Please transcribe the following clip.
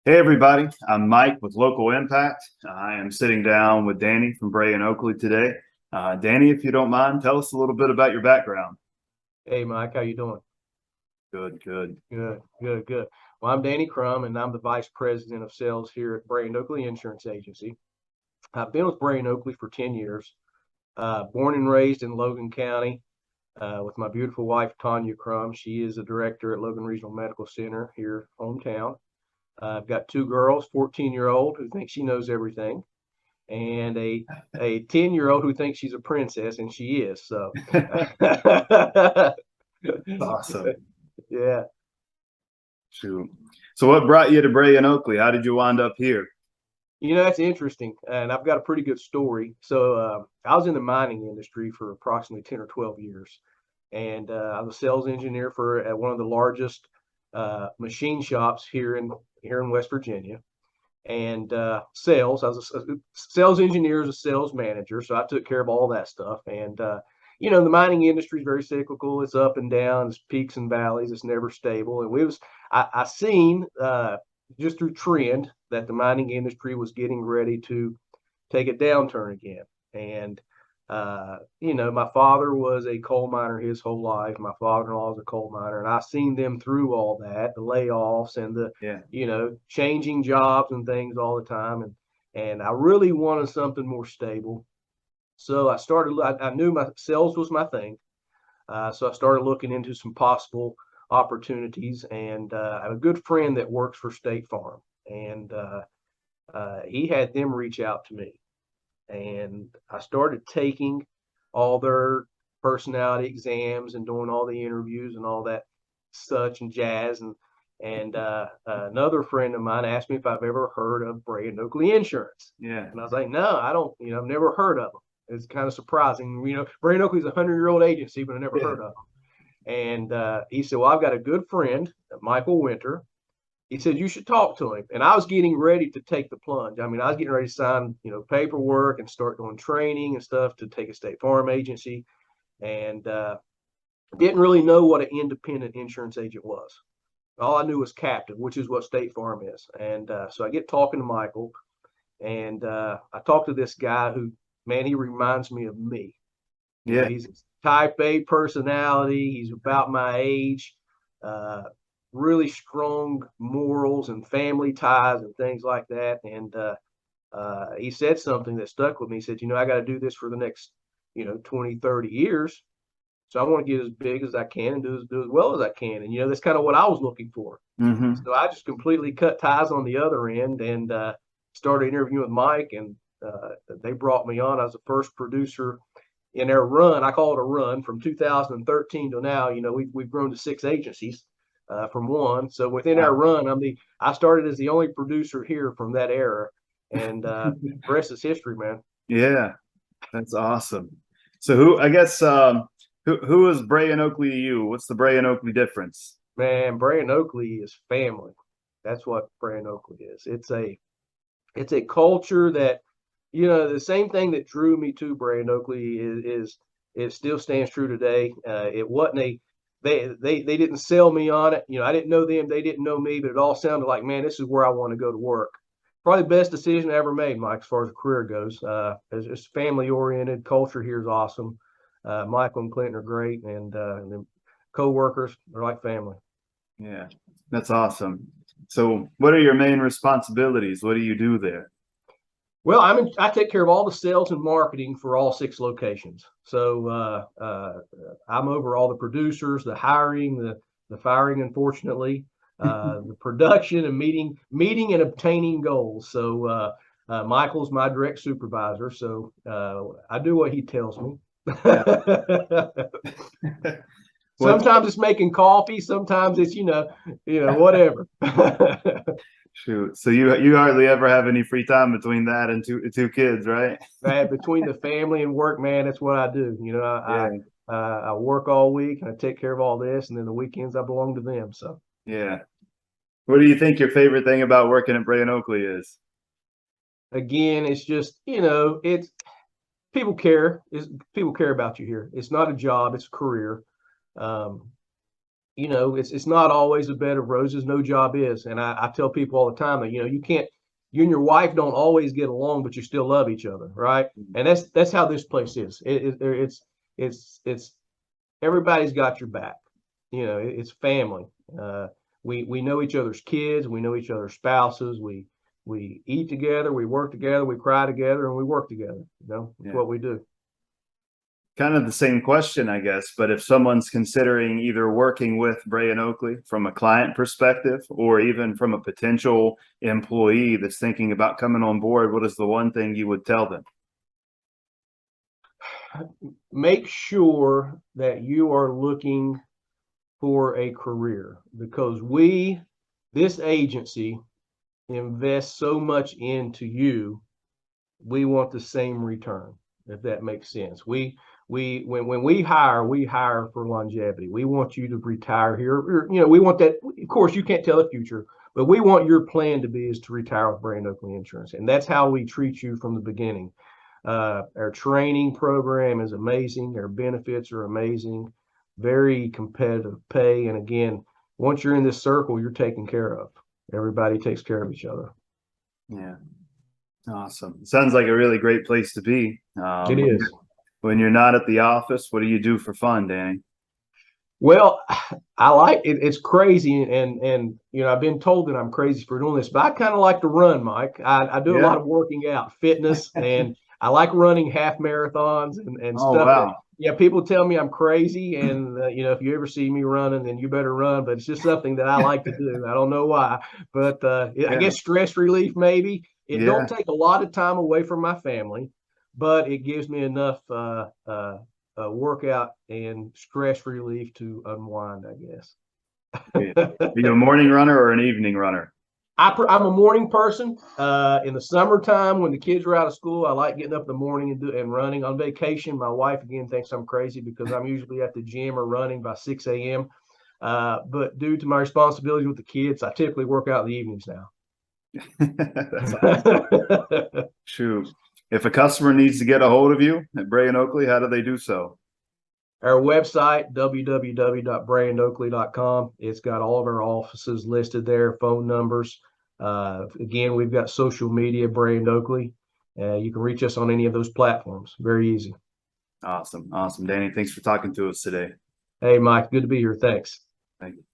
Hey everybody, I'm Mike with Local Impact. I am sitting down with Danny from Bray and Oakley today. Danny, if you don't mind, tell us a little bit about your background. Hey Mike, how you doing? Good, good. Good, good, good. Well, I'm Danny Crum, and I'm the Vice President of Sales here at Bray and Oakley Insurance Agency. I've been with Bray and Oakley for 10 years. Born and raised in Logan County with my beautiful wife, Tanya Crum. She is a director at Logan Regional Medical Center here hometown. I've got two girls, 14-year-old who thinks she knows everything, and a 10-year-old who thinks she's a princess, and she is. So, Awesome. yeah. Shoot. So what brought you to Bray and Oakley? How did you wind up here? That's interesting, and I've got a pretty good story. So I was in the mining industry for approximately 10 or 12 years, and I was a sales engineer for at one of the largest machine shops here in West Virginia. And sales, I was a sales engineer as a sales manager, so I took care of all that stuff. And the mining industry is very cyclical. It's up and down, it's peaks and valleys. It's never stable. And I seen just through trend that the mining industry was getting ready to take a downturn again. And my father was a coal miner his whole life. My father-in-law was a coal miner, and I seen them through all that, the layoffs and the Yeah. changing jobs and things all the time. And I really wanted something more stable. So I knew my sales was my thing. So I started looking into some possible opportunities, and I have a good friend that works for State Farm, and he had them reach out to me, and I started taking all their personality exams and doing all the interviews and all that such and jazz. And another friend of mine asked me if I've ever heard of Bray and Oakley Insurance, Yeah. and I was like, no, I don't. I've never heard of them. It's kind of surprising. Bray and Oakley's a 100-year-old agency, but I never Yeah. heard of them. And he said, well, I've got a good friend, Michael Winter. He said, you should talk to him. And I was getting ready to take the plunge. I mean, I was getting ready to sign, paperwork and start doing training and stuff to take a State Farm agency. And didn't really know what an independent insurance agent was. All I knew was captive, which is what State Farm is. And so I get talking to Michael, and I talked to this guy who, man, he reminds me of me. Yeah. He's a type A personality. He's about my age. Uh, really strong morals and family ties and things like that. And he said something that stuck with me. He said, I got to do this for the next, 20, 30 years. So I want to get as big as I can and do as well as I can. And, that's kind of what I was looking for. Mm-hmm. So I just completely cut ties on the other end and started interviewing with Mike. And they brought me on. I was the first producer in their run. I call it a run from 2013 to now. We've grown to 6 agencies from one. So within our Wow. run, I started as the only producer here from that era, and the rest is history, man. Yeah, that's awesome. So who is Bray and Oakley to you? What's the Bray and Oakley difference? Man, Bray and Oakley is family. That's what Bray and Oakley is. It's a culture that, the same thing that drew me to Bray and Oakley is it still stands true today. It wasn't they didn't sell me on it. I didn't know them, they didn't know me, but it all sounded like, man, this is where I want to go to work. Probably the best decision I ever made, Mike, as far as a career goes. It's family oriented. Culture here is awesome. Michael and Clinton are great, and the co-workers are like family. Yeah, that's awesome. So what are your main responsibilities? What do you do there? Well, I take care of all the sales and marketing for all 6 locations. So I'm over all the producers, the hiring, the firing, unfortunately, the production and meeting and obtaining goals. So Michael's my direct supervisor. So I do what he tells me. Yeah. What Sometimes it's making coffee. Sometimes it's whatever. Shoot. So you hardly ever have any free time between that and two kids, right? Man, between the family and work, man, that's what I do. Yeah. I work all week and I take care of all this, and then the weekends I belong to them. So Yeah. What do you think your favorite thing about working at Bray and Oakley is? again, it's just it's people care. People care about you here. It's not a job; it's a career. Um, you know, it's not always a bed of roses. No job is. And I tell people all the time that, you know, you and your wife don't always get along, but you still love each other, right? And that's how this place is. It's everybody's got your back. You know, it's family. We know each other's kids. We know each other's spouses. We eat together. We work together. We cry together, and we work together. You know, it's what we do. Kind of the same question, I guess, but if someone's considering either working with Bray and Oakley from a client perspective or even from a potential employee that's thinking about coming on board, what is the one thing you would tell them? Make sure that you are looking for a career, because this agency invests so much into you. We want the same return, if that makes sense. When we hire for longevity. We want you to retire here. You know, we want that. Of course, you can't tell the future, but we want your plan to be is to retire with Bray and Oakley Insurance, and that's how we treat you from the beginning. Our training program is amazing. Our benefits are amazing. Very competitive pay, and again, once you're in this circle, you're taken care of. Everybody takes care of each other. Yeah, awesome. Sounds like a really great place to be. It is. When you're not at the office, what do you do for fun, Danny? Well, I like it. It's crazy, and you know, I've been told that I'm crazy for doing this, but I kind of like to run, Mike. I do a lot of working out, fitness, and I like running half marathons and Oh, stuff. wow. Yeah, people tell me I'm crazy, and you know, if you ever see me running, then you better run. But it's just something that I like to do. I don't know why, but I guess stress relief maybe. It don't take a lot of time away from my family, but it gives me enough workout and stress relief to unwind, I guess. Are you a morning runner or an evening runner? I'm a morning person. In the summertime, when the kids are out of school, I like getting up in the morning and running. On vacation, my wife again thinks I'm crazy because I'm usually at the gym or running by 6 a.m. But due to my responsibilities with the kids, I typically work out in the evenings now. That's awesome. Shoot. If a customer needs to get a hold of you at Bray and Oakley, how do they do so? Our website, www.brandoakley.com. It's got all of our offices listed there, phone numbers. Again, we've got social media, Bray and Oakley. You can reach us on any of those platforms. Very easy. Awesome. Awesome. Danny, thanks for talking to us today. Hey, Mike, good to be here. Thanks. Thank you.